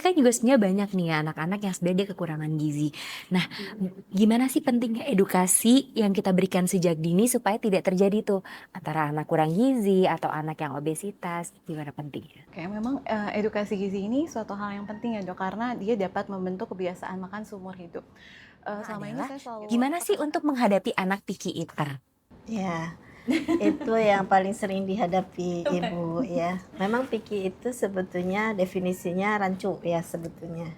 kan juga sebenarnya banyak nih ya anak-anak yang sebenarnya dia kekurangan gizi. Nah, gimana sih pentingnya edukasi yang kita berikan sejak dini supaya tidak terjadi tuh antara anak kurang gizi atau anak yang obesitas, gimana pentingnya? Kayak memang, edukasi gizi ini suatu hal yang penting ya, Dok, karena dia dapat membentuk kebiasaan makan seumur hidup. Selama ini Adalah saya selalu gimana sih tekankan. untuk menghadapi anak picky eater? Ya, itu yang paling sering dihadapi ibu ya. Memang picky itu sebetulnya definisinya rancu ya sebetulnya.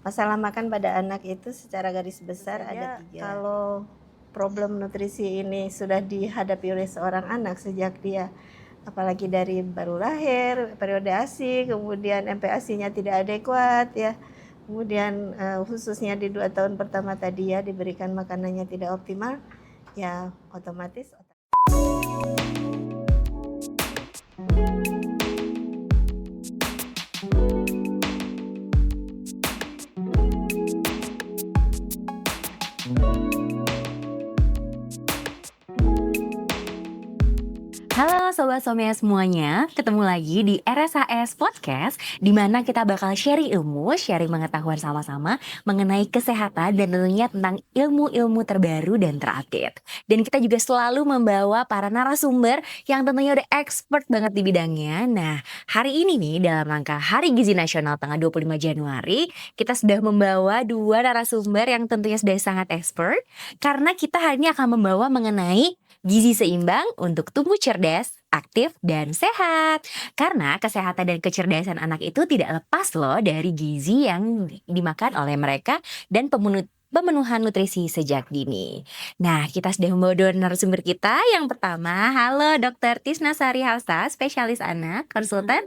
Masalah makan pada anak itu secara garis besar ada tiga. Kalau problem nutrisi ini sudah dihadapi oleh seorang anak sejak dia apalagi dari baru lahir, periode ASI, kemudian MPASI-nya tidak adekuat ya. Kemudian khususnya di 2 tahun pertama tadi ya diberikan makanannya tidak optimal, ya otomatis. Halo Sobat Somea semuanya, ketemu lagi di RSHS Podcast di mana kita bakal sharing ilmu, sharing pengetahuan sama-sama mengenai kesehatan dan tentunya tentang ilmu-ilmu terbaru dan terupdate. Dan kita juga selalu membawa para narasumber yang tentunya udah expert banget di bidangnya. Nah, hari ini nih dalam rangka Hari Gizi Nasional tanggal 25 Januari, kita sudah membawa 2 narasumber yang tentunya sudah sangat expert karena kita hari ini akan membawa mengenai gizi seimbang untuk tumbuh cerdas, aktif, dan sehat. Karena kesehatan dan kecerdasan anak itu tidak lepas loh dari gizi yang dimakan oleh mereka dan pemenuhan nutrisi sejak dini. Nah, kita sudah membawa 2 narasumber kita. Yang pertama, halo Dr. Tisna Sari Hafsa, spesialis anak, konsultan.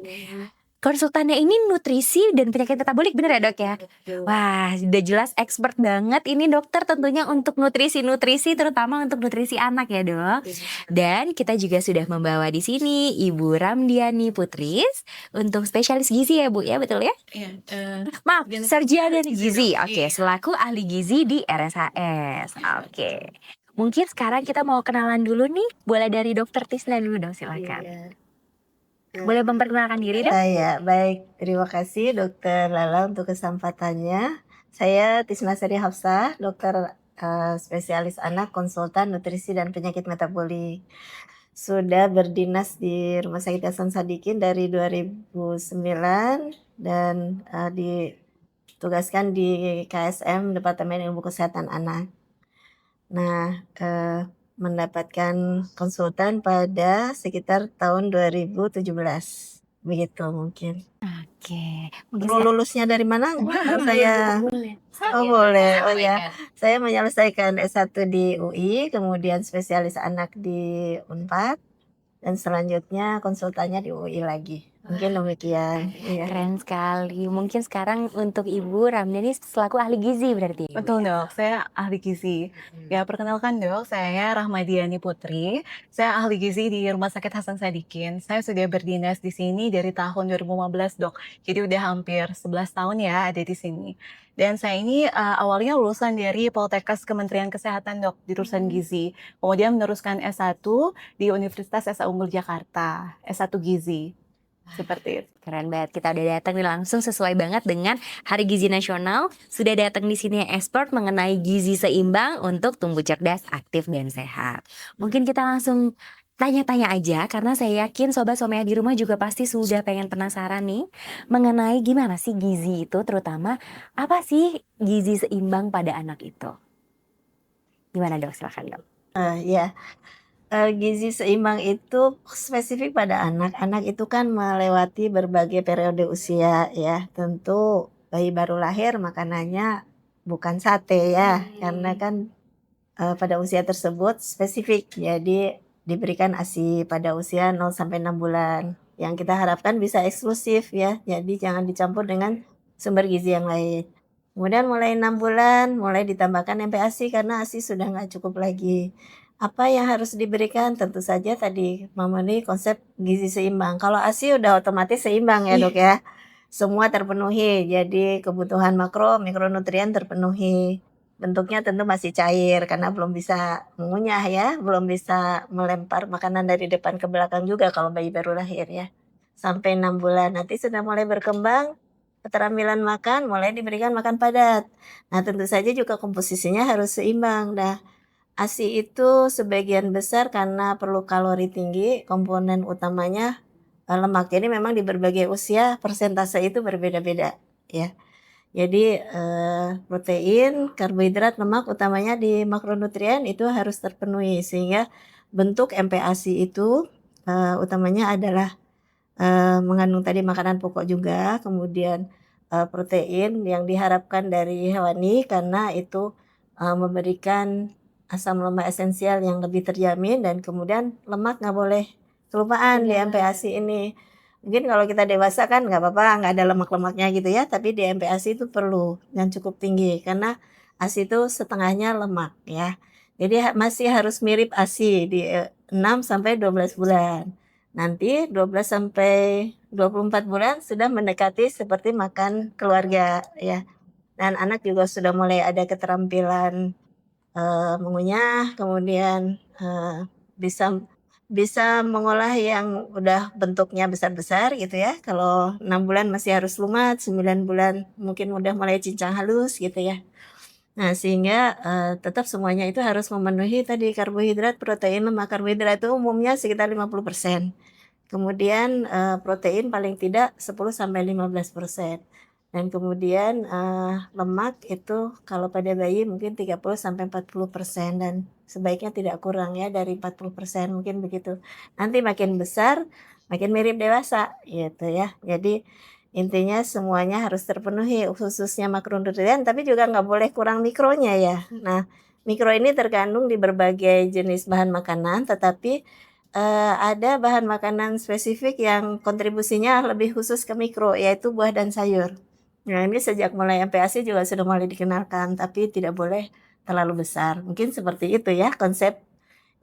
Konsultannya ini nutrisi dan penyakit metabolik, bener ya dok ya? Wah, udah jelas expert banget ini dokter tentunya untuk nutrisi-nutrisi, terutama untuk nutrisi anak ya dok. Dan kita juga sudah membawa di sini Ibu Ramdiani Putris untuk spesialis gizi ya Bu ya, betul ya? Iya, Maaf, sarjana gizi. dok. Oke, Iya. selaku ahli gizi di RSHS. Oke. Mungkin sekarang kita mau kenalan dulu nih. Boleh dari Dokter Tisna dulu dong, silakan. Iya. Boleh memperkenalkan diri dok? Saya baik, terima kasih Dokter Lala untuk kesempatannya. Saya Tisna Sari Hafsah, dokter spesialis anak, konsultan nutrisi dan penyakit metabolik. Sudah berdinas di Rumah Sakit Hasan Sadikin dari 2009 dan ditugaskan di KSM Departemen Ilmu Kesehatan Anak. Nah, mendapatkan konsultan pada sekitar tahun 2017. Begitu mungkin. Oke. Perlu lulusnya dari mana? Saya Oh boleh, oh ya. Saya menyelesaikan S1 di UI, kemudian spesialis anak di Unpad, dan selanjutnya konsultannya di UI lagi. Mungkin demikian. Iya. Keren sekali. Mungkin sekarang untuk Ibu Ramdhani selaku ahli gizi berarti ya, Bu? Betul, Dok, saya ahli gizi. Ya, perkenalkan Dok, saya Rahmadiani Putri. Saya ahli gizi di Rumah Sakit Hasan Sadikin. Saya sudah berdinas di sini dari tahun 2015, Dok. Jadi udah hampir 11 tahun ya ada di sini. Dan saya ini awalnya lulusan dari Poltekkes Kementerian Kesehatan, Dok, di jurusan gizi. Kemudian meneruskan S1 di Universitas Esa Unggul Jakarta, S1 Gizi. Seperti itu. Keren banget, kita udah datang nih langsung sesuai banget dengan Hari Gizi Nasional. Sudah datang di sini expert mengenai gizi seimbang untuk tumbuh cerdas, aktif, dan sehat. Mungkin kita langsung tanya-tanya aja karena saya yakin Sobat Somea di rumah juga pasti sudah pengen penasaran nih mengenai gimana sih gizi itu, terutama apa sih gizi seimbang pada anak itu. Gimana dok, silakan dok. Ya, gizi seimbang itu spesifik pada anak. Anak itu kan melewati berbagai periode usia ya. Tentu bayi baru lahir makanannya bukan sate ya, karena kan pada usia tersebut spesifik. Jadi diberikan ASI pada usia 0 sampai 6 bulan. Yang kita harapkan bisa eksklusif ya. Jadi jangan dicampur dengan sumber gizi yang lain. Kemudian mulai 6 bulan mulai ditambahkan MPASI karena ASI sudah nggak cukup lagi. Apa yang harus diberikan? Tentu saja tadi memenuhi konsep gizi seimbang. Kalau ASI udah otomatis seimbang ya dok ya. Semua terpenuhi, jadi kebutuhan makro, mikronutrien terpenuhi. Bentuknya tentu masih cair karena belum bisa mengunyah ya, belum bisa melempar makanan dari depan ke belakang juga kalau bayi baru lahir ya. Sampai 6 bulan nanti sudah mulai berkembang, keterampilan makan mulai diberikan makan padat. Nah, tentu saja juga komposisinya harus seimbang. Nah, ASI itu sebagian besar karena perlu kalori tinggi, komponen utamanya lemak. Jadi memang di berbagai usia persentase itu berbeda-beda ya. Jadi, protein, karbohidrat, lemak utamanya di makronutrien itu harus terpenuhi sehingga bentuk MPASI itu, utamanya adalah, mengandung tadi makanan pokok juga, kemudian, protein yang diharapkan dari hewani karena itu, memberikan asam lemak esensial yang lebih terjamin dan kemudian lemak nggak boleh kelupaan di MPASI ini. Mungkin kalau kita dewasa kan nggak apa-apa, nggak ada lemak-lemaknya gitu ya, tapi di MPASI itu perlu dan cukup tinggi karena ASI itu setengahnya lemak ya. Jadi masih harus mirip ASI di 6 sampai 12 bulan. Nanti 12 sampai 24 bulan sudah mendekati seperti makan keluarga ya. Dan anak juga sudah mulai ada keterampilan mengunyah, kemudian, bisa bisa mengolah yang udah bentuknya besar-besar gitu ya. Kalau 6 bulan masih harus lumat, 9 bulan mungkin udah mulai cincang halus gitu ya. Nah sehingga, tetap semuanya itu harus memenuhi tadi karbohidrat, protein, lemak. Karbohidrat itu umumnya sekitar 50%. Kemudian, protein paling tidak 10 sampai 15%. Dan kemudian, lemak itu kalau pada bayi mungkin 30 sampai 40% dan sebaiknya tidak kurang ya dari 40% mungkin begitu. Nanti makin besar, makin mirip dewasa gitu ya. Jadi intinya semuanya harus terpenuhi khususnya makronutrien tapi juga nggak boleh kurang mikronya ya. Nah, mikro ini terkandung di berbagai jenis bahan makanan tetapi ada bahan makanan spesifik yang kontribusinya lebih khusus ke mikro, yaitu buah dan sayur. Nah, ini sejak mulai MPASI juga sudah mulai dikenalkan, tapi tidak boleh terlalu besar. Mungkin seperti itu ya konsep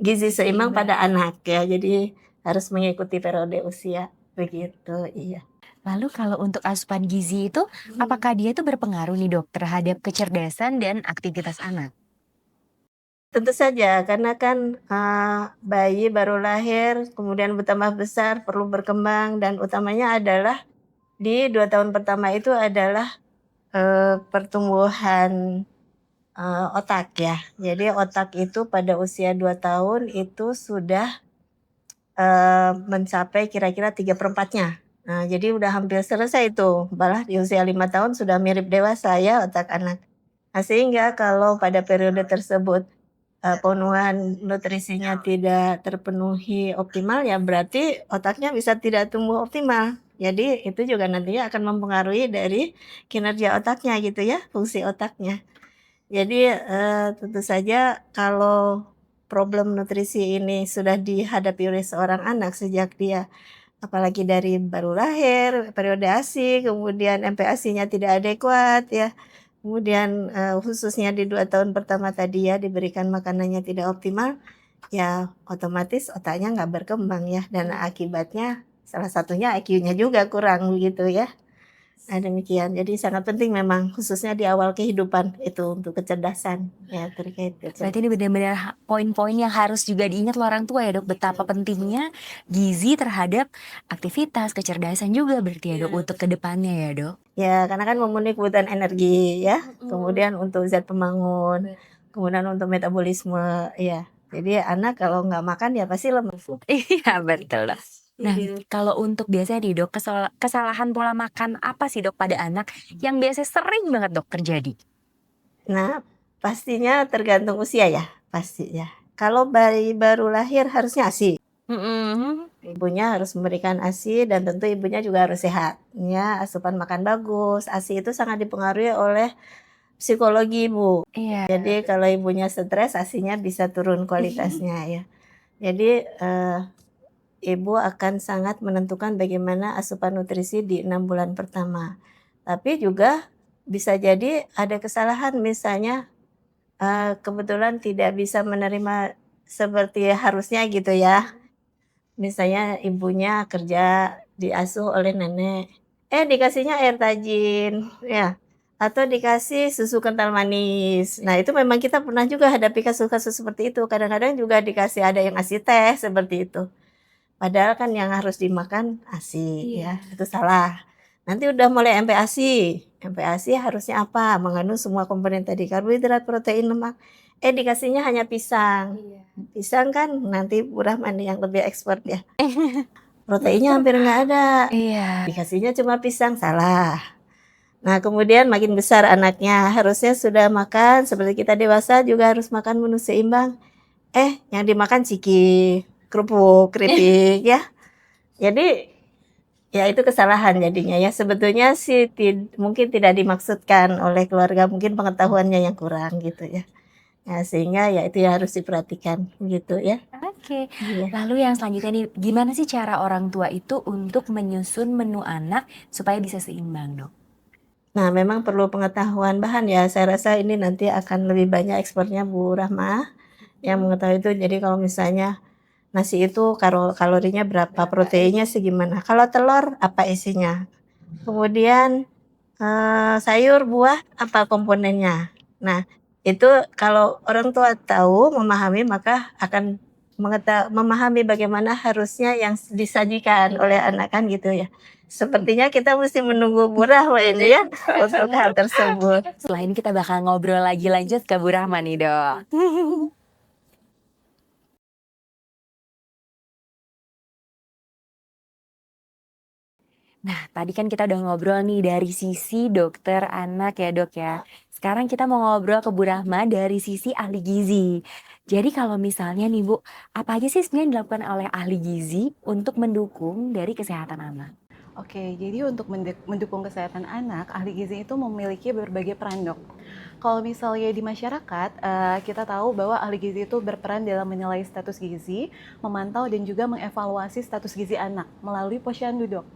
gizi seimbang pada anak ya, jadi harus mengikuti periode usia, begitu, iya. Lalu kalau untuk asupan gizi itu, apakah dia itu berpengaruh nih Dok terhadap kecerdasan dan aktivitas anak? Tentu saja, karena kan, bayi baru lahir, kemudian bertambah besar, perlu berkembang dan utamanya adalah di 2 tahun pertama itu adalah pertumbuhan, otak ya. Jadi otak itu pada usia 2 tahun itu sudah, mencapai kira-kira 3/4-nya. Nah, jadi udah hampir selesai itu, malah di usia 5 tahun sudah mirip dewasa ya otak anak. Nah, sehingga kalau pada periode tersebut, pemenuhan nutrisinya tidak terpenuhi optimal, ya berarti otaknya bisa tidak tumbuh optimal. Jadi itu juga nantinya akan mempengaruhi dari kinerja otaknya gitu ya, fungsi otaknya. Jadi, tentu saja kalau problem nutrisi ini sudah dihadapi oleh seorang anak sejak dia apalagi dari baru lahir, periode ASI, kemudian MPASI-nya tidak adekuat ya, kemudian, khususnya di 2 tahun pertama tadi ya diberikan makanannya tidak optimal, ya otomatis otaknya nggak berkembang ya dan akibatnya salah satunya IQ-nya juga kurang begitu ya. Nah demikian, jadi sangat penting memang khususnya di awal kehidupan itu untuk kecerdasan ya terkait Berarti ini benar-benar poin-poin yang harus juga diingat loh orang tua ya Dok, betapa pentingnya gizi terhadap aktivitas, kecerdasan juga berarti ya Dok untuk kedepannya ya Dok? Ya karena kan memenuhi kebutuhan energi ya, kemudian untuk zat pembangun, kemudian untuk metabolisme ya. Jadi anak kalau nggak makan ya pasti lemes. Iya betul Dok. Nah Iya. kalau untuk biasanya nih Dok, kesalahan pola makan apa sih Dok pada anak yang biasanya sering banget Dok terjadi? Nah, pastinya tergantung usia ya, pasti ya. Kalau bayi baru lahir harusnya ASI. Mhm. Ibunya harus memberikan ASI dan tentu ibunya juga harus sehat, ya, asupan makan bagus. ASI itu sangat dipengaruhi oleh psikologi ibu. Iya. Jadi kalau ibunya stres, ASI-nya bisa turun kualitasnya ya. Jadi, ibu akan sangat menentukan bagaimana asupan nutrisi di 6 bulan pertama. Tapi juga bisa jadi ada kesalahan misalnya, kebetulan tidak bisa menerima seperti harusnya gitu ya. Misalnya ibunya kerja, diasuh oleh nenek, dikasihnya air tajin, ya, atau dikasih susu kental manis. Nah itu memang kita pernah juga hadapi kasus-kasus seperti itu, kadang-kadang juga dikasih ada yang ngasih teh seperti itu. Padahal kan yang harus dimakan ASI ya, itu salah. Nanti udah mulai MPASI. MPASI harusnya apa? Mengandung semua komponen tadi, karbohidrat, protein, lemak. Dikasihnya hanya pisang. Pisang kan nanti Bu Rahman yang lebih expert ya. Proteinnya hampir nggak ada. Iya. Dikasihnya cuma pisang, salah. Nah, kemudian makin besar anaknya, harusnya sudah makan seperti kita dewasa juga harus makan menu seimbang. Yang dimakan ciki, kerupuk, keripik ya. Jadi ya itu kesalahan jadinya ya. Sebetulnya sih mungkin tidak dimaksudkan oleh keluarga, mungkin pengetahuannya yang kurang gitu ya. Nah, sehingga ya itu yang harus diperhatikan gitu ya. Oke. Iya. Lalu yang selanjutnya nih, gimana sih cara orang tua itu untuk menyusun menu anak supaya bisa seimbang, Dok? Nah, memang perlu pengetahuan bahan ya. Saya rasa ini nanti akan lebih banyak ekspertnya Bu Rahma yang mengetahui itu. Jadi kalau misalnya nasi itu kalorinya berapa, proteinnya segimana. Kalau telur apa isinya. Kemudian sayur, buah apa komponennya. Nah, itu kalau orang tua tahu, memahami maka akan memahami bagaimana harusnya yang disajikan oleh anak kan gitu ya. Sepertinya kita mesti menunggu Bu Rahma ini ya untuk hal tersebut. Setelah ini kita bakal ngobrol lagi lanjut ke Bu Rahma nih, Dok. Nah, tadi kan kita udah ngobrol nih dari sisi dokter anak ya, Dok ya. Sekarang kita mau ngobrol ke Bu Rahma dari sisi ahli gizi. Jadi kalau misalnya nih Bu, apa aja sih sebenarnya yang dilakukan oleh ahli gizi untuk mendukung dari kesehatan anak? Oke, jadi untuk mendukung kesehatan anak, ahli gizi itu memiliki berbagai peran, Dok. Kalau misalnya di masyarakat, kita tahu bahwa ahli gizi itu berperan dalam menilai status gizi, memantau dan juga mengevaluasi status gizi anak melalui posyandu, Dok.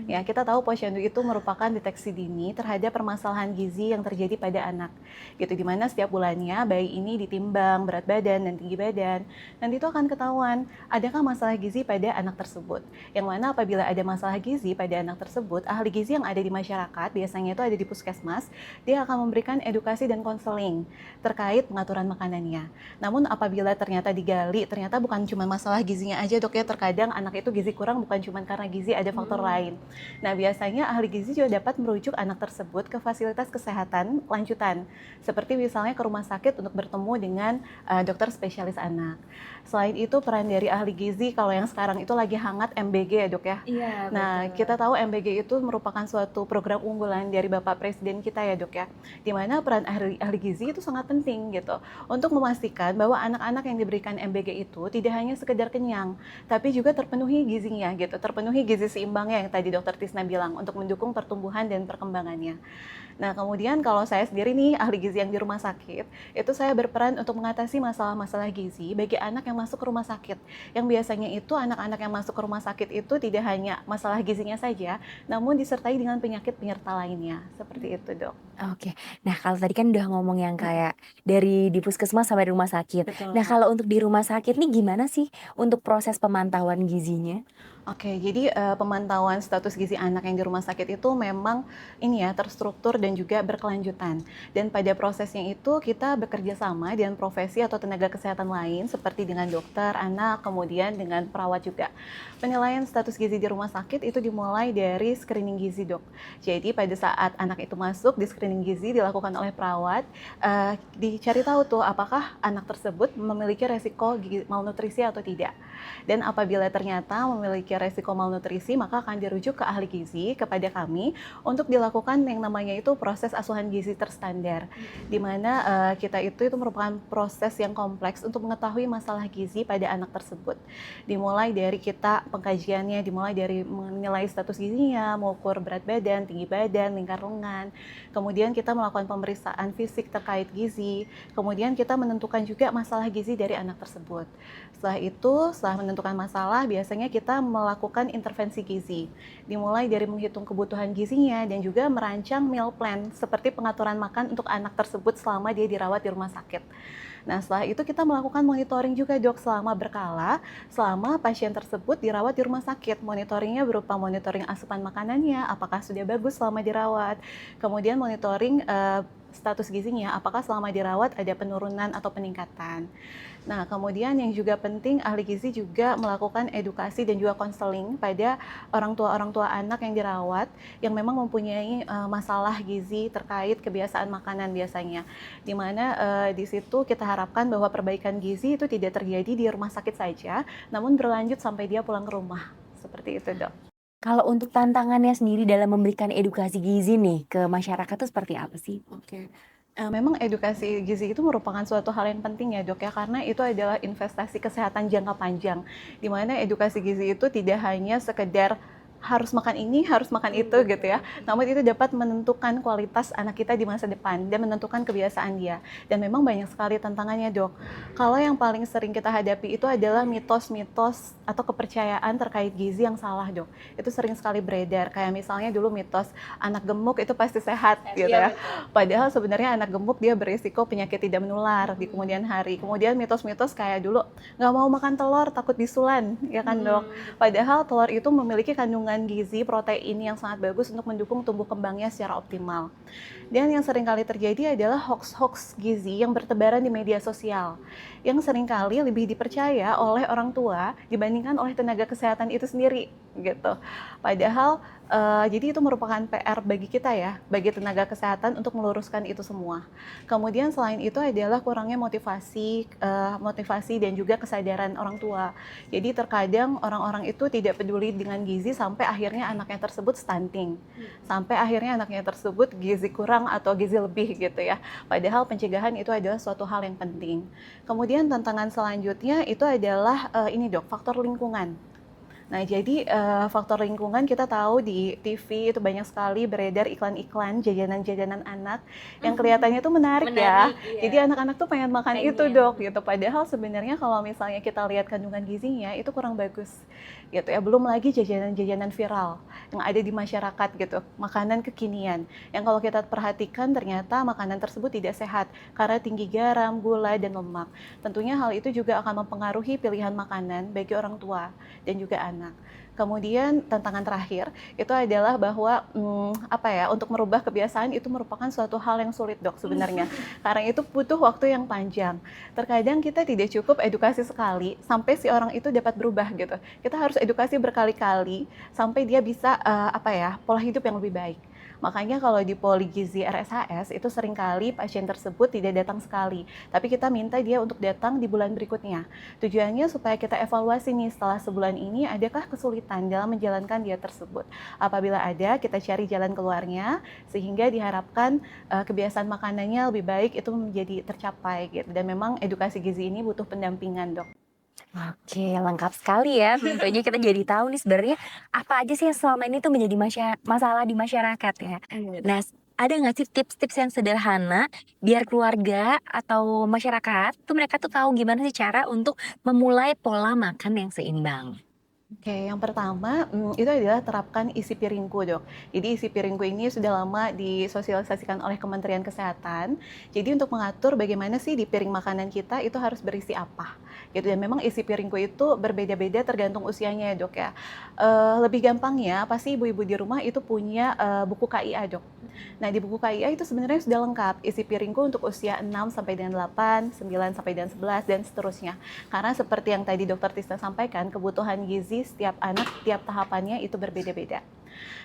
Ya, kita tahu posyandu itu merupakan deteksi dini terhadap permasalahan gizi yang terjadi pada anak. Gitu, dimana setiap bulannya bayi ini ditimbang berat badan dan tinggi badan. Nanti itu akan ketahuan adakah masalah gizi pada anak tersebut. Yang mana apabila ada masalah gizi pada anak tersebut, ahli gizi yang ada di masyarakat, biasanya itu ada di puskesmas, dia akan memberikan edukasi dan konseling terkait pengaturan makanannya. Namun apabila ternyata digali, ternyata bukan cuma masalah gizinya aja, Dok ya, terkadang anak itu gizi kurang bukan cuma karena gizi, ada faktor lain. Nah, biasanya ahli gizi juga dapat merujuk anak tersebut ke fasilitas kesehatan lanjutan, seperti misalnya ke rumah sakit untuk bertemu dengan dokter spesialis anak. Selain itu, peran dari ahli gizi kalau yang sekarang itu lagi hangat MBG ya, Dok ya. Iya, Nah, kita tahu MBG itu merupakan suatu program unggulan dari Bapak Presiden kita ya, Dok ya. Di mana peran ahli gizi itu sangat penting gitu untuk memastikan bahwa anak-anak yang diberikan MBG itu tidak hanya sekedar kenyang, tapi juga terpenuhi gizinya gitu, terpenuhi gizi seimbangnya yang tadi Dokter Tisna bilang untuk mendukung pertumbuhan dan perkembangannya. Nah, kemudian kalau saya sendiri nih ahli gizi yang di rumah sakit, itu saya berperan untuk mengatasi masalah-masalah gizi bagi anak yang masuk ke rumah sakit. Yang biasanya itu anak-anak yang masuk ke rumah sakit itu tidak hanya masalah gizinya saja, namun disertai dengan penyakit penyerta lainnya. Seperti itu, Dok. Oke. Nah, kalau tadi kan udah ngomong yang kayak dari di puskesmas sampai di rumah sakit. Betul. Nah, kalau untuk di rumah sakit nih gimana sih untuk proses pemantauan gizinya? Oke, jadi pemantauan status gizi anak yang di rumah sakit itu memang ini ya terstruktur dan juga berkelanjutan. Dan pada prosesnya itu kita bekerja sama dengan profesi atau tenaga kesehatan lain seperti dengan dokter anak, kemudian dengan perawat juga. Penilaian status gizi di rumah sakit itu dimulai dari screening gizi, Dok. Jadi pada saat anak itu masuk di screening gizi dilakukan oleh perawat, dicari tahu tuh apakah anak tersebut memiliki resiko malnutrisi atau tidak. Dan apabila ternyata memiliki resiko malnutrisi, maka akan dirujuk ke ahli gizi kepada kami untuk dilakukan yang namanya itu proses asuhan gizi terstandar, di mana kita itu merupakan proses yang kompleks untuk mengetahui masalah gizi pada anak tersebut. Dimulai dari kita pengkajiannya, dimulai dari menilai status gizinya, mengukur berat badan, tinggi badan, lingkar lengan, kemudian kita melakukan pemeriksaan fisik terkait gizi, kemudian kita menentukan juga masalah gizi dari anak tersebut. Setelah itu, setelah menentukan masalah, biasanya kita melakukan intervensi gizi. Dimulai dari menghitung kebutuhan gizinya dan juga merancang meal plan seperti pengaturan makan untuk anak tersebut selama dia dirawat di rumah sakit. Nah, setelah itu kita melakukan monitoring juga, Dok, selama berkala, selama pasien tersebut dirawat di rumah sakit. Monitoringnya berupa monitoring asupan makanannya, apakah sudah bagus selama dirawat. Kemudian monitoring status gizinya, apakah selama dirawat ada penurunan atau peningkatan. Nah, kemudian yang juga penting, ahli gizi juga melakukan edukasi dan juga konseling pada orang tua anak yang dirawat yang memang mempunyai masalah gizi terkait kebiasaan makanan biasanya. Di mana di situ kita harapkan bahwa perbaikan gizi itu tidak terjadi di rumah sakit saja, namun berlanjut sampai dia pulang ke rumah. Seperti itu, Dok. Kalau untuk tantangannya sendiri dalam memberikan edukasi gizi nih ke masyarakat itu seperti apa sih? Oke. Memang edukasi gizi itu merupakan suatu hal yang penting ya, Dok, ya, karena itu adalah investasi kesehatan jangka panjang, di mana edukasi gizi itu tidak hanya sekedar harus makan ini, harus makan itu gitu ya. Namun itu dapat menentukan kualitas anak kita di masa depan dan menentukan kebiasaan dia. Dan memang banyak sekali tantangannya, Dok. Kalau yang paling sering kita hadapi itu adalah mitos-mitos atau kepercayaan terkait gizi yang salah, Dok. Itu sering sekali beredar. Kayak misalnya dulu mitos anak gemuk itu pasti sehat gitu ya. Padahal sebenarnya anak gemuk dia berisiko penyakit tidak menular di kemudian hari. Kemudian mitos-mitos kayak dulu nggak mau makan telur takut bisulan, ya kan, Dok? Padahal telur itu memiliki kandungan gizi protein yang sangat bagus untuk mendukung tumbuh kembangnya secara optimal. Dan yang sering kali terjadi adalah hoax-hoax gizi yang bertebaran di media sosial, yang seringkali lebih dipercaya oleh orang tua dibandingkan oleh tenaga kesehatan itu sendiri, gitu. Padahal jadi itu merupakan PR bagi kita ya, bagi tenaga kesehatan untuk meluruskan itu semua. Kemudian selain itu adalah kurangnya motivasi dan juga kesadaran orang tua. Jadi terkadang orang-orang itu tidak peduli dengan gizi sampai akhirnya anaknya tersebut stunting, sampai akhirnya anaknya tersebut gizi kurang atau gizi lebih gitu ya. Padahal pencegahan itu adalah suatu hal yang penting. Kemudian tantangan selanjutnya itu adalah ini, Dok, faktor lingkungan. Nah, jadi faktor lingkungan kita tahu di TV itu banyak sekali beredar iklan-iklan jajanan-jajanan anak yang kelihatannya tuh menarik ya. Iya. Jadi anak-anak tuh pengen makan itu, Dok, gitu. Padahal sebenarnya kalau misalnya kita lihat kandungan gizinya itu kurang bagus gitu ya. Belum lagi jajanan-jajanan viral yang ada di masyarakat gitu, makanan kekinian. Yang kalau kita perhatikan ternyata makanan tersebut tidak sehat karena tinggi garam, gula, dan lemak. Tentunya hal itu juga akan mempengaruhi pilihan makanan bagi orang tua dan juga anak. Kemudian tantangan terakhir itu adalah bahwa untuk merubah kebiasaan itu merupakan suatu hal yang sulit, Dok, sebenarnya. Karena itu butuh waktu yang panjang. Terkadang kita tidak cukup edukasi sekali sampai si orang itu dapat berubah gitu. Kita harus edukasi berkali-kali sampai dia bisa pola hidup yang lebih baik. Makanya kalau di Poligizi RSHS itu seringkali pasien tersebut tidak datang sekali, tapi kita minta dia untuk datang di bulan berikutnya. Tujuannya supaya kita evaluasi nih setelah sebulan ini adakah kesulitan dalam menjalankan diet tersebut. Apabila ada, kita cari jalan keluarnya sehingga diharapkan kebiasaan makanannya lebih baik itu menjadi tercapai gitu. Dan memang edukasi gizi ini butuh pendampingan, Dok. Oke, lengkap sekali ya. Tentunya kita jadi tahu nih sebenarnya apa aja sih yang selama ini tuh menjadi masalah di masyarakat ya. Nah, ada nggak sih tips-tips yang sederhana biar keluarga atau masyarakat tuh mereka tuh tahu gimana sih cara untuk memulai pola makan yang seimbang? Oke, yang pertama itu adalah terapkan isi piringku, Dok. Jadi isi piringku ini sudah lama disosialisasikan oleh Kementerian Kesehatan. Jadi untuk mengatur bagaimana sih di piring makanan kita itu harus berisi apa. Gitu. Dan memang isi piringku itu berbeda-beda tergantung usianya ya, Dok ya. Lebih gampangnya pasti ibu-ibu di rumah itu punya buku KIA, Dok. Nah, di buku KIA itu sebenarnya sudah lengkap isi piringku untuk usia 6 sampai dengan 8, 9 sampai dengan 11 dan seterusnya. Karena seperti yang tadi Dokter Tisna sampaikan, kebutuhan gizi setiap anak, tiap tahapannya itu berbeda-beda.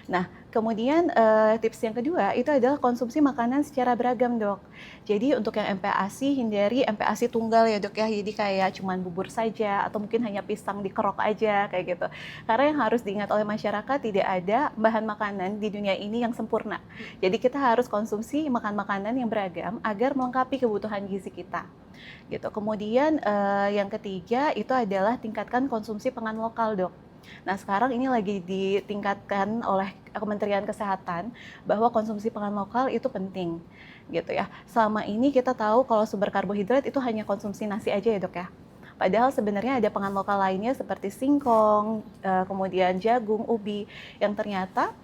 Nah, kemudian tips yang kedua itu adalah konsumsi makanan secara beragam, Dok. Jadi untuk yang MPASI, hindari MPASI tunggal ya, Dok ya. Jadi kayak cuman bubur saja atau mungkin hanya pisang dikerok aja kayak gitu. Karena yang harus diingat oleh masyarakat tidak ada bahan makanan di dunia ini yang sempurna. Jadi kita harus konsumsi makanan yang beragam agar melengkapi kebutuhan gizi kita. Gitu. Kemudian yang ketiga itu adalah tingkatkan konsumsi pangan lokal, Dok. Nah, sekarang ini lagi ditingkatkan oleh Kementerian Kesehatan bahwa konsumsi pangan lokal itu penting, gitu ya. Selama ini kita tahu kalau sumber karbohidrat itu hanya konsumsi nasi aja ya, Dok ya. Padahal sebenarnya ada pangan lokal lainnya seperti singkong, kemudian jagung, ubi, yang ternyata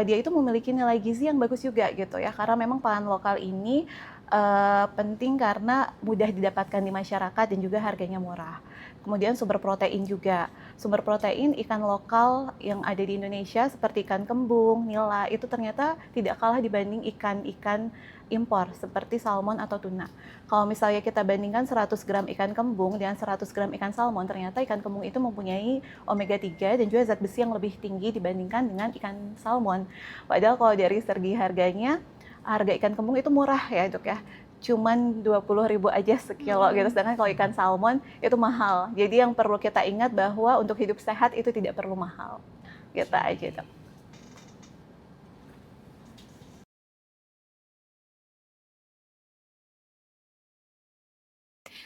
dia itu memiliki nilai gizi yang bagus juga gitu ya. Karena memang pangan lokal ini penting karena mudah didapatkan di masyarakat dan juga harganya murah. Kemudian sumber protein juga. Sumber protein ikan lokal yang ada di Indonesia seperti ikan kembung, nila, itu ternyata tidak kalah dibanding ikan-ikan impor seperti salmon atau tuna. Kalau misalnya kita bandingkan 100 gram ikan kembung dengan 100 gram ikan salmon, ternyata ikan kembung itu mempunyai omega 3 dan juga zat besi yang lebih tinggi dibandingkan dengan ikan salmon. Padahal kalau dari segi harganya, harga ikan kembung itu murah ya Dok ya. Cuman 20.000 aja sekilo gitu. Sedangkan kalau ikan salmon itu mahal. Jadi yang perlu kita ingat bahwa untuk hidup sehat itu tidak perlu mahal. Gitu aja Dok.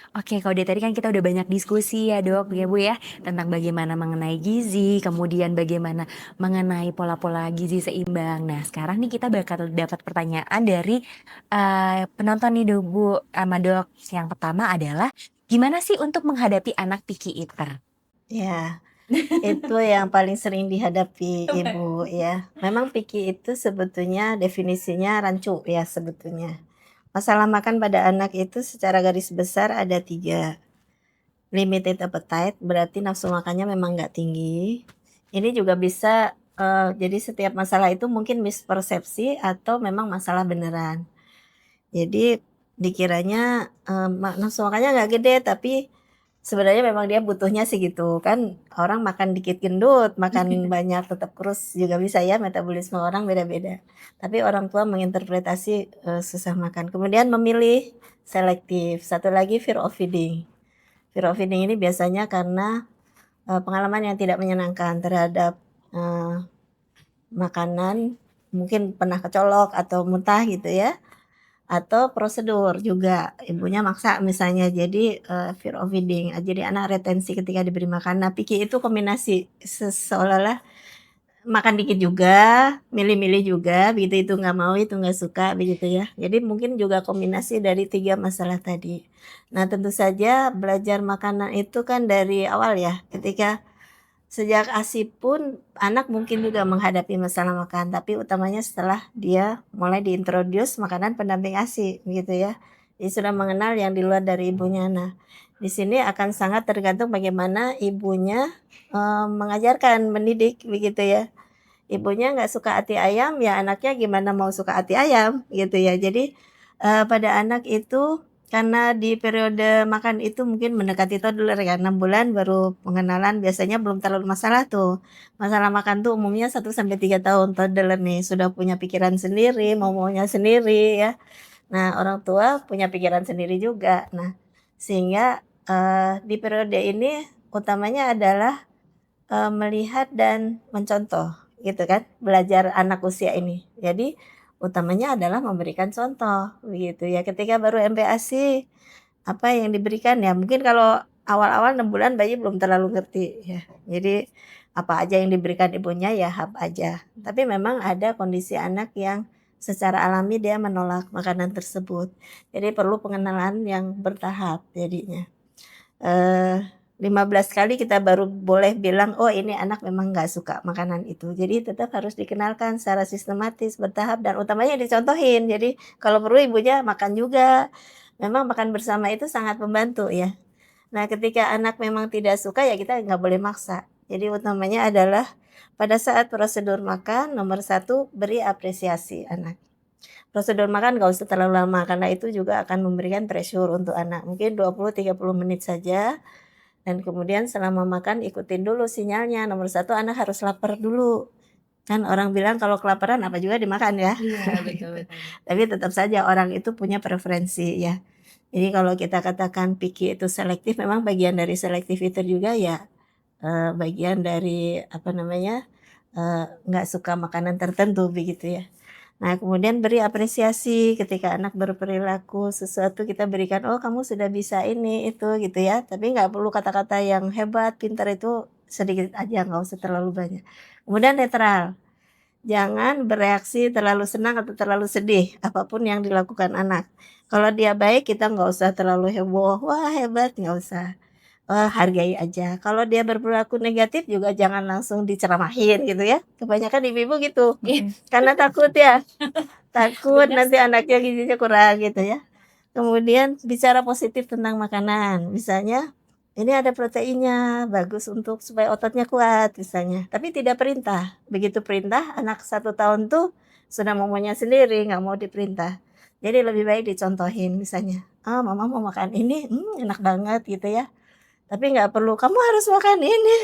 Oke, kalau dari tadi kan kita udah banyak diskusi ya Dok, ya Bu ya, tentang bagaimana mengenai gizi, kemudian bagaimana mengenai pola-pola gizi seimbang. Nah, sekarang nih kita bakal dapat pertanyaan dari penonton nih Dok, Bu, sama Dok. Yang pertama adalah gimana sih untuk menghadapi anak picky eater? Ya, itu yang paling sering dihadapi ibu ya. Memang picky itu sebetulnya definisinya rancu ya sebetulnya. Masalah makan pada anak itu secara garis besar ada 3. Limited appetite berarti nafsu makannya memang nggak tinggi. Ini juga bisa jadi setiap masalah itu mungkin mispersepsi atau memang masalah beneran. Jadi dikiranya nafsu makannya nggak gede tapi sebenarnya memang dia butuhnya segitu kan, orang makan dikit gendut, makan banyak tetap kurus juga bisa ya, metabolisme orang beda-beda. Tapi orang tua menginterpretasi susah makan. Kemudian memilih selektif. Satu lagi fear of feeding. Fear of feeding ini biasanya karena pengalaman yang tidak menyenangkan terhadap makanan, mungkin pernah kecolok atau muntah gitu ya. Atau prosedur juga, ibunya maksa misalnya jadi fear of feeding, jadi anak retensi ketika diberi makan. Nah picky itu kombinasi seolah-olah makan dikit juga, milih-milih juga, begitu itu nggak mau, itu nggak suka begitu ya. Jadi mungkin juga kombinasi dari 3 masalah tadi. Nah tentu saja belajar makanan itu kan dari awal ya, ketika sejak ASI pun anak mungkin juga menghadapi masalah makan, tapi utamanya setelah dia mulai diintroduce makanan pendamping ASI gitu ya. Dia sudah mengenal yang di luar dari ibunya. Nah, di sini akan sangat tergantung bagaimana ibunya mengajarkan, mendidik begitu ya. Ibunya nggak suka ati ayam, ya anaknya gimana mau suka ati ayam gitu ya. Jadi pada anak itu karena di periode makan itu mungkin mendekati toddler ya, 6 bulan baru pengenalan, biasanya belum terlalu masalah tuh. Masalah makan tuh umumnya 1 sampai 3 tahun toddler nih, sudah punya pikiran sendiri, mau-maunya sendiri ya. Nah, orang tua punya pikiran sendiri juga. Nah, sehingga di periode ini utamanya adalah melihat dan mencontoh gitu kan, belajar anak usia ini. Jadi utamanya adalah memberikan contoh begitu ya. Ketika baru MPASI apa yang diberikan ya mungkin kalau awal-awal 6 bulan bayi belum terlalu ngerti ya. Jadi apa aja yang diberikan ibunya ya hap aja. Tapi memang ada kondisi anak yang secara alami dia menolak makanan tersebut. Jadi perlu pengenalan yang bertahap jadinya. 15 kali kita baru boleh bilang, oh ini anak memang nggak suka makanan itu. Jadi tetap harus dikenalkan secara sistematis, bertahap, dan utamanya dicontohin. Jadi kalau perlu ibunya makan juga. Memang makan bersama itu sangat membantu ya. Nah ketika anak memang tidak suka ya kita nggak boleh maksa. Jadi utamanya adalah pada saat prosedur makan, nomor 1 beri apresiasi anak. Prosedur makan nggak usah terlalu lama karena itu juga akan memberikan pressure untuk anak. Mungkin 20-30 menit saja. Dan kemudian selama makan ikutin dulu sinyalnya. Nomor 1 anak harus lapar dulu. Kan orang bilang kalau kelaparan apa juga dimakan ya. Iya, betul. Tapi tetap saja orang itu punya preferensi ya. Jadi kalau kita katakan picky itu selektif, memang bagian dari selektif itu juga ya bagian dari apa namanya nggak suka makanan tertentu begitu ya. Nah kemudian beri apresiasi ketika anak berperilaku sesuatu kita berikan, oh kamu sudah bisa ini itu gitu ya. Tapi nggak perlu kata-kata yang hebat, pintar, itu sedikit aja, nggak usah terlalu banyak. Kemudian netral, jangan bereaksi terlalu senang atau terlalu sedih apapun yang dilakukan anak. Kalau dia baik kita nggak usah terlalu heboh, wah hebat, nggak usah. Hargai aja. Kalau dia berperilaku negatif juga jangan langsung diceramahin gitu ya. Kebanyakan ibu-ibu gitu. Karena takut ya. Takut nanti anaknya gizinya kurang gitu ya. Kemudian bicara positif tentang makanan. Misalnya ini ada proteinnya, bagus untuk supaya ototnya kuat misalnya. Tapi tidak perintah. Begitu perintah, anak 1 tahun tuh sudah maunya sendiri, nggak mau diperintah. Jadi lebih baik dicontohin misalnya, "Ah, mama mau makan ini, enak banget," gitu ya. Tapi nggak perlu, "Kamu harus makan ini."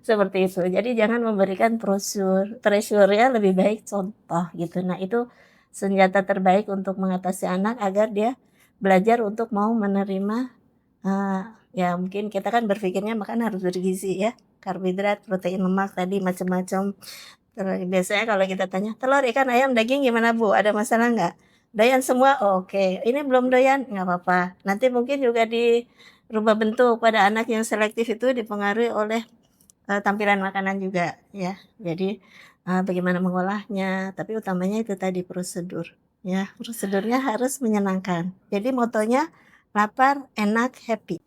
Seperti itu. Jadi jangan memberikan pressure ya, lebih baik contoh gitu. Nah, itu senjata terbaik untuk mengatasi anak agar dia belajar untuk mau menerima, eee, ya mungkin kita kan berpikirnya makan harus bergizi ya, karbohidrat, protein, lemak tadi macam-macam. Terus biasanya kalau kita tanya, "Telur, ikan, ayam, daging gimana Bu? Ada masalah nggak?" "Doyan semua?" "Oke." "Ini belum doyan?" "Nggak apa-apa." Nanti mungkin juga dirubah bentuk pada anak yang selektif itu dipengaruhi oleh tampilan makanan juga ya. Jadi, bagaimana mengolahnya, tapi utamanya itu tadi prosedur, ya. Prosedurnya harus menyenangkan. Jadi motonya lapar, enak, happy.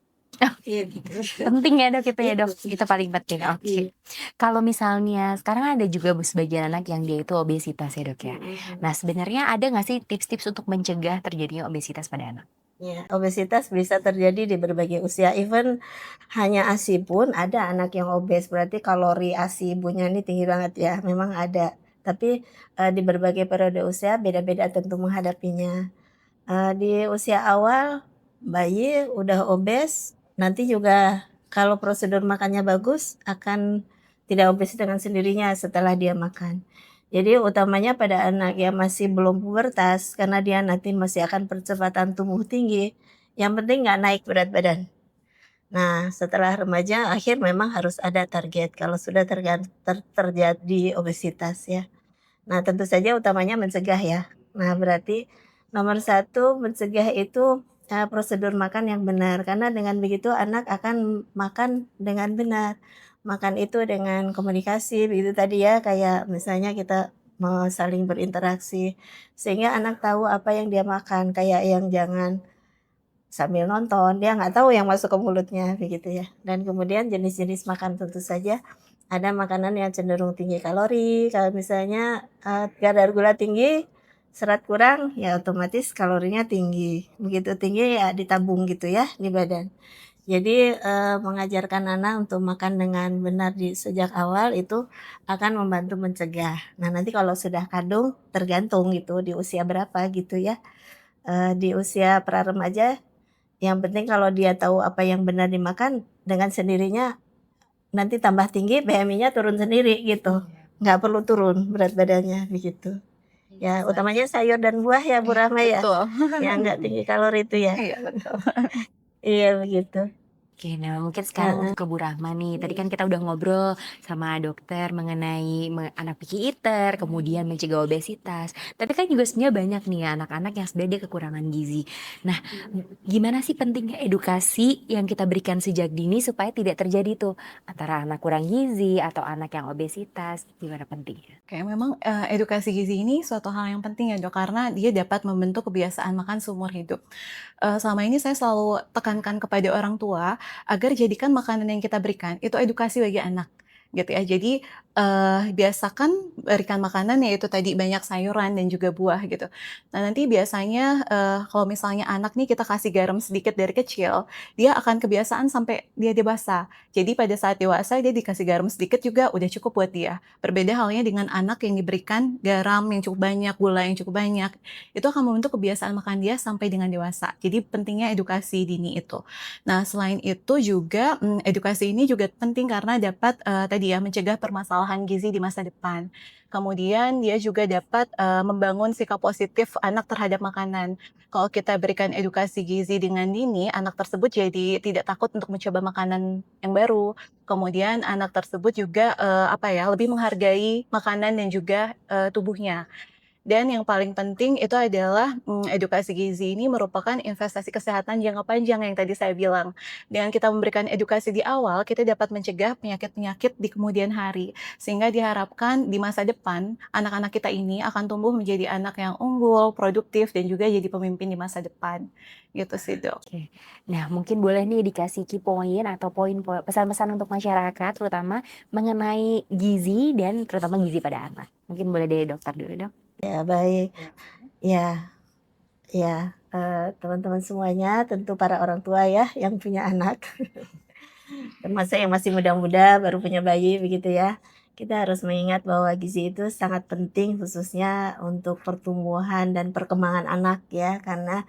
Gitu. Penting ya Dok itu ya Dok, Itu. itu paling penting, oke. Iya. Kalau misalnya sekarang ada juga sebagian anak yang dia itu obesitas ya Dok ya. Mhm. Nah sebenarnya ada nggak sih tips-tips untuk mencegah terjadinya obesitas pada anak? Ya, obesitas bisa terjadi di berbagai usia, even hanya ASI pun ada anak yang obes, berarti kalori ASI ibunya ini tinggi banget ya, memang ada. Tapi, di berbagai periode usia beda-beda tentu menghadapinya. Di usia awal, bayi udah obes, nanti juga kalau prosedur makannya bagus akan tidak obes dengan sendirinya setelah dia makan. Jadi utamanya pada anak yang masih belum pubertas karena dia nanti masih akan percepatan tumbuh tinggi, yang penting nggak naik berat badan. Nah, setelah remaja akhir memang harus ada target kalau sudah terjadi obesitas ya. Nah, tentu saja utamanya mencegah ya. Nah, berarti nomor satu mencegah itu, prosedur makan yang benar, karena dengan begitu anak akan makan dengan benar. Makan itu dengan komunikasi begitu tadi ya, kayak misalnya kita mau saling berinteraksi, sehingga anak tahu apa yang dia makan, kayak yang jangan sambil nonton, dia nggak tahu yang masuk ke mulutnya, begitu ya. Dan kemudian jenis-jenis makan tentu saja, ada makanan yang cenderung tinggi kalori, kalau misalnya, kadar gula tinggi, serat kurang, ya otomatis kalorinya tinggi. Begitu tinggi ya ditabung gitu ya di badan. Jadi, mengajarkan anak untuk makan dengan benar sejak awal itu akan membantu mencegah. Nah, nanti kalau sudah kandung tergantung gitu di usia berapa gitu ya. Di usia pra remaja yang penting kalau dia tahu apa yang benar dimakan, dengan sendirinya nanti tambah tinggi BMI-nya turun sendiri gitu, nggak perlu turun berat badannya begitu. Ya utamanya sayur dan buah ya Bu Rahma ya, Betul. yang nggak tinggi kalori itu ya. Iya, betul. Iya begitu, Oke, nah mungkin sekarang heeh. untuk ke Bu Rahma nih, tadi kan kita udah ngobrol sama dokter mengenai anak picky eater, kemudian mencegah obesitas. Tapi kan juga sebenarnya banyak nih ya anak-anak yang sebenarnya dia kekurangan gizi. Nah, gimana sih pentingnya edukasi yang kita berikan sejak dini supaya tidak terjadi tuh antara anak kurang gizi atau anak yang obesitas, gimana pentingnya? Kayak memang, edukasi gizi ini suatu hal yang penting ya Dok, karena dia dapat membentuk kebiasaan makan seumur hidup. Selama ini saya selalu tekankan kepada orang tua, agar jadikan makanan yang kita berikan itu edukasi bagi anak, gitu ya. Jadi, biasakan berikan makanan yaitu tadi banyak sayuran dan juga buah gitu. Nah nanti biasanya, kalau misalnya anak nih kita kasih garam sedikit dari kecil, dia akan kebiasaan sampai dia dewasa. Jadi pada saat dewasa dia dikasih garam sedikit juga udah cukup buat dia. Berbeda halnya dengan anak yang diberikan garam yang cukup banyak, gula yang cukup banyak, itu akan membentuk kebiasaan makan dia sampai dengan dewasa. Jadi pentingnya edukasi dini itu. Nah selain itu juga, edukasi ini juga penting karena dapat, tadi ya mencegah permasalahan gizi di masa depan. Kemudian dia juga dapat, membangun sikap positif anak terhadap makanan. Kalau kita berikan edukasi gizi dengan dini, anak tersebut jadi tidak takut untuk mencoba makanan yang baru. Kemudian anak tersebut juga, apa ya, lebih menghargai makanan dan juga, tubuhnya. Dan yang paling penting itu adalah, edukasi gizi ini merupakan investasi kesehatan jangka panjang yang tadi saya bilang. Dengan kita memberikan edukasi di awal, kita dapat mencegah penyakit-penyakit di kemudian hari. Sehingga diharapkan di masa depan, anak-anak kita ini akan tumbuh menjadi anak yang unggul, produktif, dan juga jadi pemimpin di masa depan. Gitu sih, Dok. Oke. Nah, mungkin boleh nih dikasih key point atau pesan-pesan untuk masyarakat terutama mengenai gizi dan terutama gizi pada anak. Mungkin boleh dari dokter dulu, Dok. Ya baik, ya ya. teman-teman semuanya, tentu para orang tua ya yang punya anak, termasuk yang masih muda-muda baru punya bayi begitu ya. Kita harus mengingat bahwa gizi itu sangat penting khususnya untuk pertumbuhan dan perkembangan anak ya, karena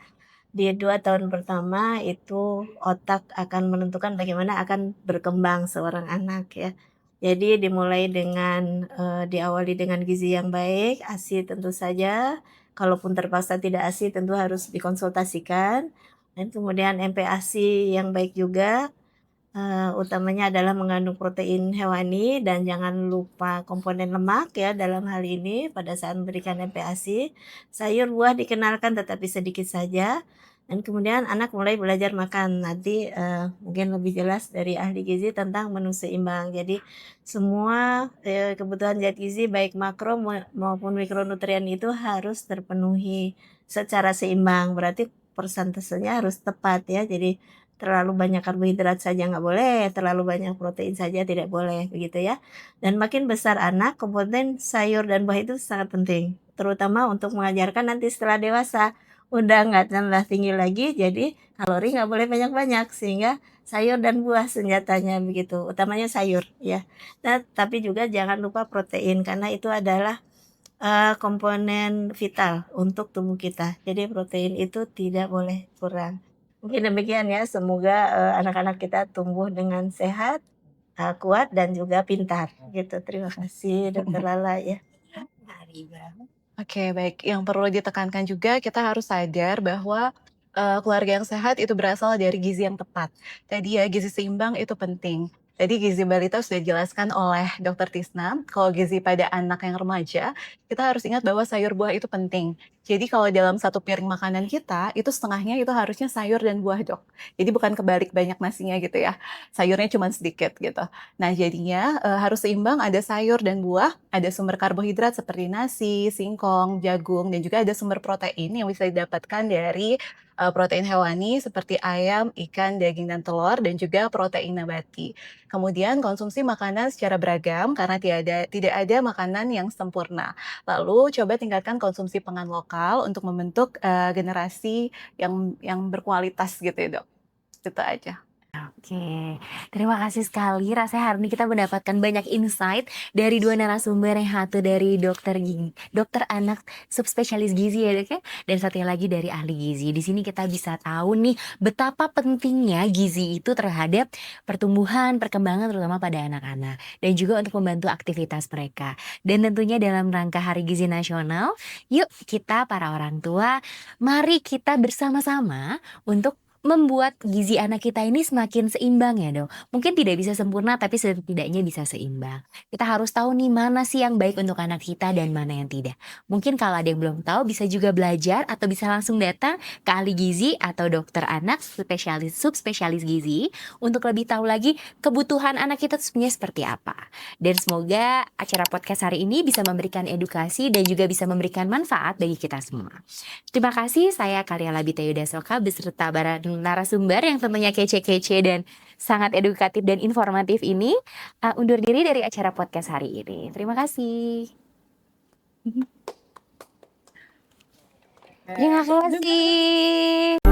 di 2 tahun pertama itu otak akan menentukan bagaimana akan berkembang seorang anak ya. Jadi dimulai dengan, diawali dengan gizi yang baik, ASI tentu saja, kalaupun terpaksa tidak ASI tentu harus dikonsultasikan, dan kemudian MPASI yang baik juga, utamanya adalah mengandung protein hewani dan jangan lupa komponen lemak ya dalam hal ini pada saat memberikan MPASI. Sayur buah dikenalkan tetapi sedikit saja, dan kemudian anak mulai belajar makan. Nanti, mungkin lebih jelas dari ahli gizi tentang menu seimbang. Jadi semua, kebutuhan zat gizi baik makro maupun mikronutrien itu harus terpenuhi secara seimbang. Berarti persentasenya harus tepat ya. Jadi terlalu banyak karbohidrat saja nggak boleh, terlalu banyak protein saja tidak boleh, begitu ya. Dan makin besar anak, komponen sayur dan buah itu sangat penting, terutama untuk mengajarkan nanti setelah dewasa. Udah nggak tambah tinggi lagi, jadi kalori nggak boleh banyak-banyak, sehingga sayur dan buah senjatanya begitu, utamanya sayur ya. Nah, tapi juga jangan lupa protein, karena itu adalah komponen vital untuk tubuh kita. Jadi protein itu tidak boleh kurang. Mungkin demikian ya, semoga, anak-anak kita tumbuh dengan sehat, kuat dan juga pintar gitu. Terima kasih Dokter Lala ya. Mari Bang. Oke, baik. Yang perlu ditekankan juga kita harus sadar bahwa, keluarga yang sehat itu berasal dari gizi yang tepat. Tadi ya gizi seimbang itu penting. Tadi gizi balita sudah dijelaskan oleh Dokter Tisna, kalau gizi pada anak yang remaja, kita harus ingat bahwa sayur buah itu penting. Jadi kalau dalam satu piring makanan kita, itu setengahnya itu harusnya sayur dan buah, Dok. Jadi bukan kebalik banyak nasinya gitu ya, sayurnya cuma sedikit gitu. Nah jadinya, harus seimbang ada sayur dan buah, ada sumber karbohidrat seperti nasi, singkong, jagung, dan juga ada sumber protein yang bisa didapatkan dari, protein hewani seperti ayam, ikan, daging, dan telur, dan juga protein nabati. Kemudian konsumsi makanan secara beragam karena tidak ada makanan yang sempurna. Lalu coba tingkatkan konsumsi pangan lokal untuk membentuk, generasi yang berkualitas gitu ya, Dok. Itu aja. Oke, terima kasih sekali. Rasanya hari ini kita mendapatkan banyak insight dari dua narasumber, yang satu dari dokter anak subspesialis gizi ya Dok ya, dan satunya lagi dari ahli gizi. Di sini kita bisa tahu nih betapa pentingnya gizi itu terhadap pertumbuhan, perkembangan terutama pada anak-anak dan juga untuk membantu aktivitas mereka. Dan tentunya dalam rangka Hari Gizi Nasional, yuk kita para orang tua, mari kita bersama-sama untuk membuat gizi anak kita ini semakin seimbang ya Dok. Mungkin tidak bisa sempurna tapi setidaknya bisa seimbang. Kita harus tahu nih mana sih yang baik untuk anak kita dan mana yang tidak. Mungkin kalau ada yang belum tahu bisa juga belajar atau bisa langsung datang ke ahli gizi atau dokter anak subspesialis gizi untuk lebih tahu lagi kebutuhan anak kita sebenarnya seperti apa. Dan semoga acara podcast hari ini bisa memberikan edukasi dan juga bisa memberikan manfaat bagi kita semua. Terima kasih, saya Karyala Bitayuda Soka beserta narasumber yang tentunya kece-kece dan sangat edukatif dan informatif ini, undur diri dari acara podcast hari ini. Terima kasih. Terima kasih.